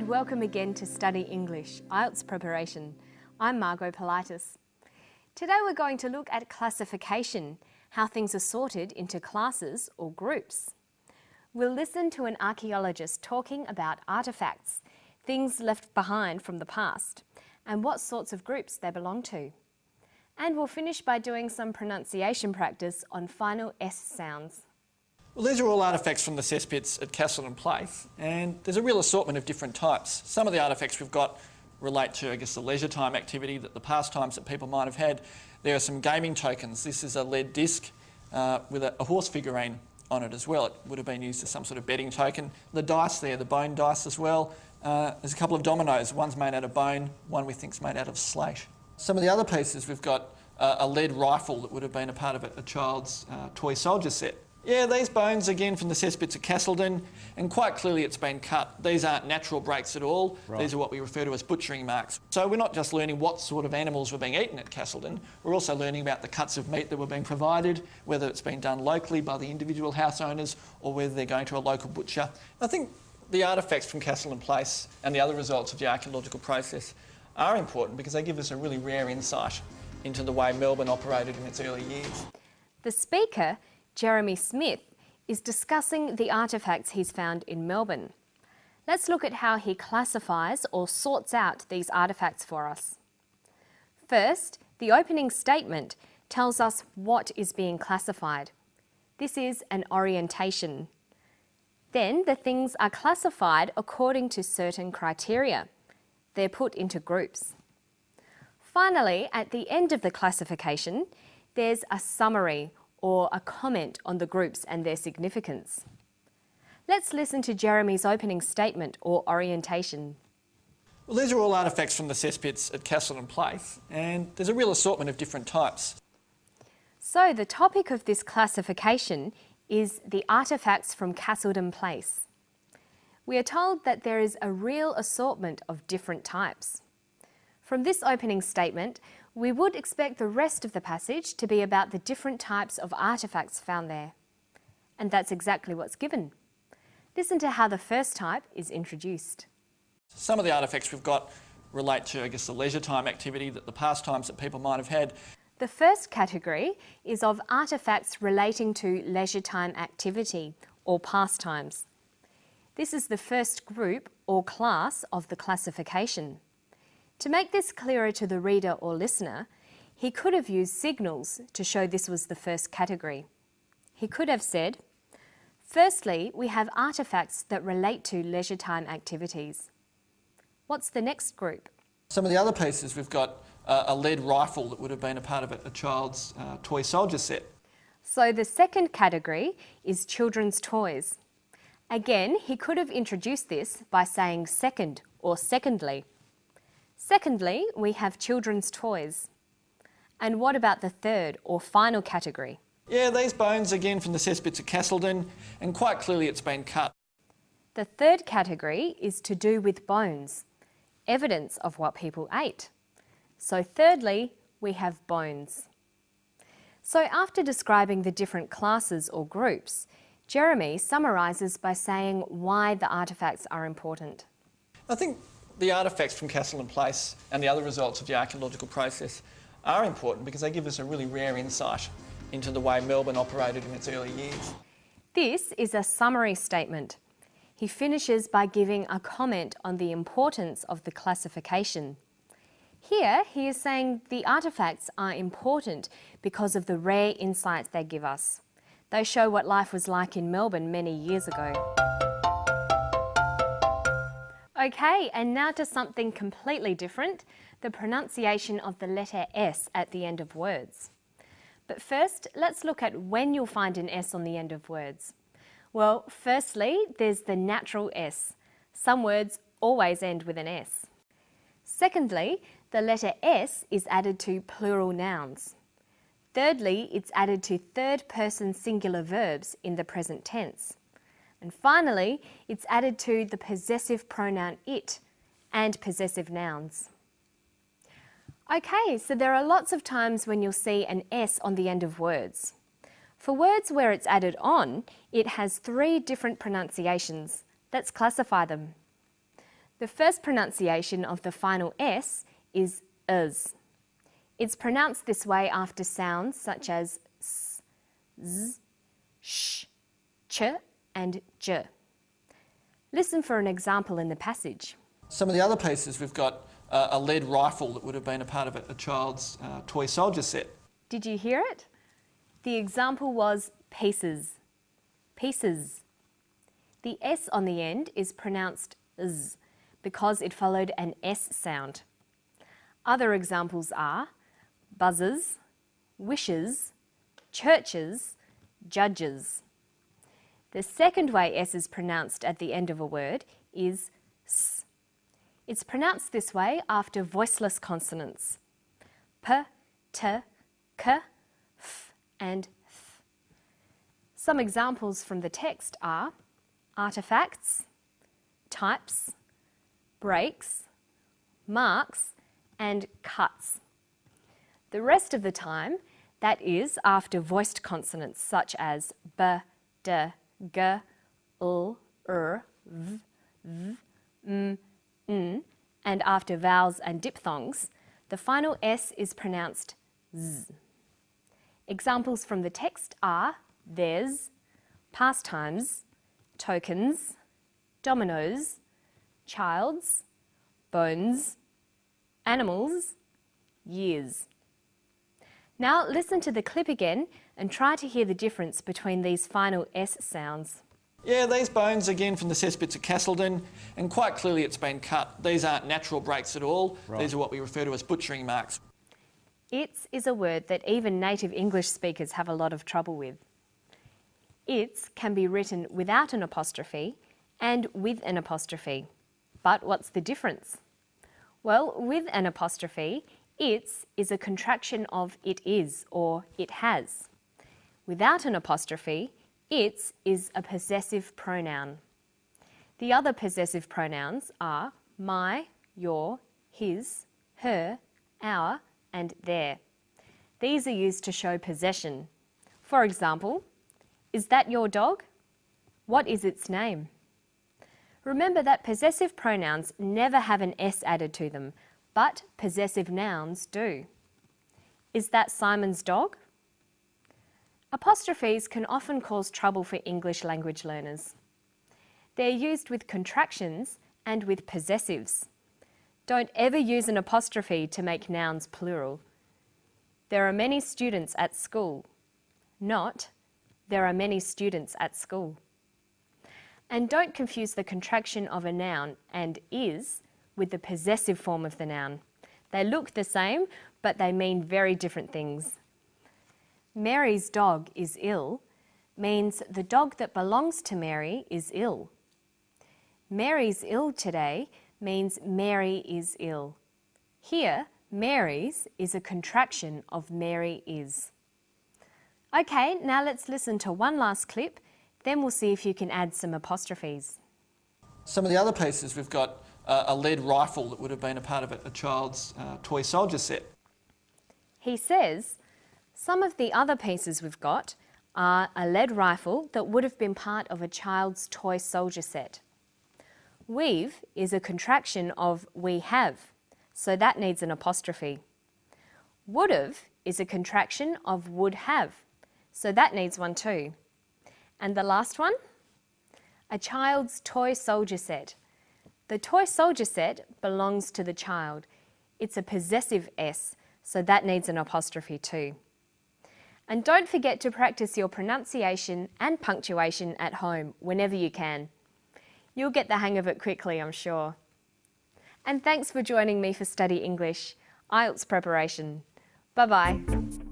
and welcome again to Study English, IELTS preparation. I'm Margot Politis. Today we're going to look at classification, how things are sorted into classes or groups. We'll listen to an archaeologist talking about artefacts, things left behind from the past, and what sorts of groups they belong to. And we'll finish by doing some pronunciation practice on final S sounds. Well, these are all artefacts from the cesspits at Castleton Place, and there's a real assortment of different types. Some of the artefacts we've got relate to, the leisure time activity, the pastimes that people might have had. There are some gaming tokens. This is a lead disc with a horse figurine on it as well. It would have been used as some sort of betting token. The dice there, the bone dice as well. There's a couple of dominoes. One's made out of bone, one we think's made out of slate. Some of the other pieces, we've got a lead rifle that would have been a part of a child's toy soldier set. Yeah, these bones again from the cesspits at Castleton, and quite clearly it's been cut. These aren't natural breaks at all. Right. These are what we refer to as butchering marks. So we're not just learning what sort of animals were being eaten at Castleton, we're also learning about the cuts of meat that were being provided, whether it's been done locally by the individual house owners or whether they're going to a local butcher. I think the artefacts from Castleton Place and the other results of the archaeological process are important because they give us a really rare insight into the way Melbourne operated in its early years. The speaker, Jeremy Smith, is discussing the artefacts he's found in Melbourne. Let's look at how he classifies or sorts out these artefacts for us. First, the opening statement tells us what is being classified. This is an orientation. Then the things are classified according to certain criteria. They're put into groups. Finally, at the end of the classification, there's a summary or a comment on the groups and their significance. Let's listen to Jeremy's opening statement or orientation. Well, these are all artefacts from the cesspits at Castleton Place, and there's a real assortment of different types. So the topic of this classification is the artefacts from Castleton Place. We are told that there is a real assortment of different types. From this opening statement, we would expect the rest of the passage to be about the different types of artefacts found there. And that's exactly what's given. Listen to how the first type is introduced. Some of the artefacts we've got relate to, the leisure time activity, the pastimes that people might have had. The first category is of artefacts relating to leisure time activity or pastimes. This is the first group or class of the classification. To make this clearer to the reader or listener, he could have used signals to show this was the first category. He could have said, firstly, we have artefacts that relate to leisure time activities. What's the next group? Some of the other pieces, we've got a lead rifle that would have been a part of a child's toy soldier set. So the second category is children's toys. Again, he could have introduced this by saying second or secondly. Secondly, we have children's toys. And what about the third or final category? Yeah, these bones again from the cesspits at Castleton, and quite clearly it's been cut. The third category is to do with bones, evidence of what people ate. So thirdly, we have bones. So after describing the different classes or groups, Jeremy summarises by saying why the artefacts are important. I think the artefacts from Castleton Place and the other results of the archaeological process are important because they give us a really rare insight into the way Melbourne operated in its early years. This is a summary statement. He finishes by giving a comment on the importance of the classification. Here he is saying the artefacts are important because of the rare insights they give us. They show what life was like in Melbourne many years ago. Okay, and now to something completely different, the pronunciation of the letter S at the end of words. But first, let's look at when you'll find an S on the end of words. Well, firstly, there's the natural S. Some words always end with an S. Secondly, the letter S is added to plural nouns. Thirdly, it's added to third-person singular verbs in the present tense. And finally, it's added to the possessive pronoun it and possessive nouns. Okay, so there are lots of times when you'll see an S on the end of words. For words where it's added on, it has 3 different pronunciations. Let's classify them. The first pronunciation of the final S is is. It's pronounced this way after sounds such as s, z, sh, ch and j. Listen for an example in the passage. Some of the other pieces, we've got a lead rifle that would have been a part of a child's toy soldier set. Did you hear it? The example was pieces. Pieces. The S on the end is pronounced z because it followed an S sound. Other examples are buzzes, wishes, churches, judges. The second way S is pronounced at the end of a word is s. It's pronounced this way after voiceless consonants. P, t, k, f and th. Some examples from the text are artifacts, types, breaks, marks and cuts. The rest of the time, that is after voiced consonants such as b, d, g, l, v, v, m, n, and after vowels and diphthongs, the final S is pronounced z. Examples from the text are theirs, pastimes, tokens, dominoes, child's, bones, animals, years. Now listen to the clip again and try to hear the difference between these final S sounds. Yeah, these bones again from the cesspits of Castleton, and quite clearly it's been cut. These aren't natural breaks at all. Right. These are what we refer to as butchering marks. Its is a word that even native English speakers have a lot of trouble with. Its can be written without an apostrophe and with an apostrophe. But what's the difference? Well, with an apostrophe, its is a contraction of it is or it has. Without an apostrophe, its is a possessive pronoun. The other possessive pronouns are my, your, his, her, our, and their. These are used to show possession. For example, is that your dog? What is its name? Remember that possessive pronouns never have an S added to them, but possessive nouns do. Is that Simon's dog? Apostrophes can often cause trouble for English language learners. They're used with contractions and with possessives. Don't ever use an apostrophe to make nouns plural. There are many students at school. Not, there are many students at school. And don't confuse the contraction of a noun and is with the possessive form of the noun. They look the same, but they mean very different things. Mary's dog is ill means the dog that belongs to Mary is ill. Mary's ill today means Mary is ill. Here, Mary's is a contraction of Mary is. Okay, now let's listen to one last clip, then we'll see if you can add some apostrophes. Some of the other pieces, we've got a lead rifle that would have been a part of a child's toy soldier set. He says, some of the other pieces we've got are a lead rifle that would have been part of a child's toy soldier set. We've is a contraction of we have, so that needs an apostrophe. Would've is a contraction of would have, so that needs one too. And the last one? A child's toy soldier set. The toy soldier set belongs to the child. It's a possessive S, so that needs an apostrophe too. And don't forget to practice your pronunciation and punctuation at home whenever you can. You'll get the hang of it quickly, I'm sure. And thanks for joining me for Study English, IELTS preparation. Bye-bye.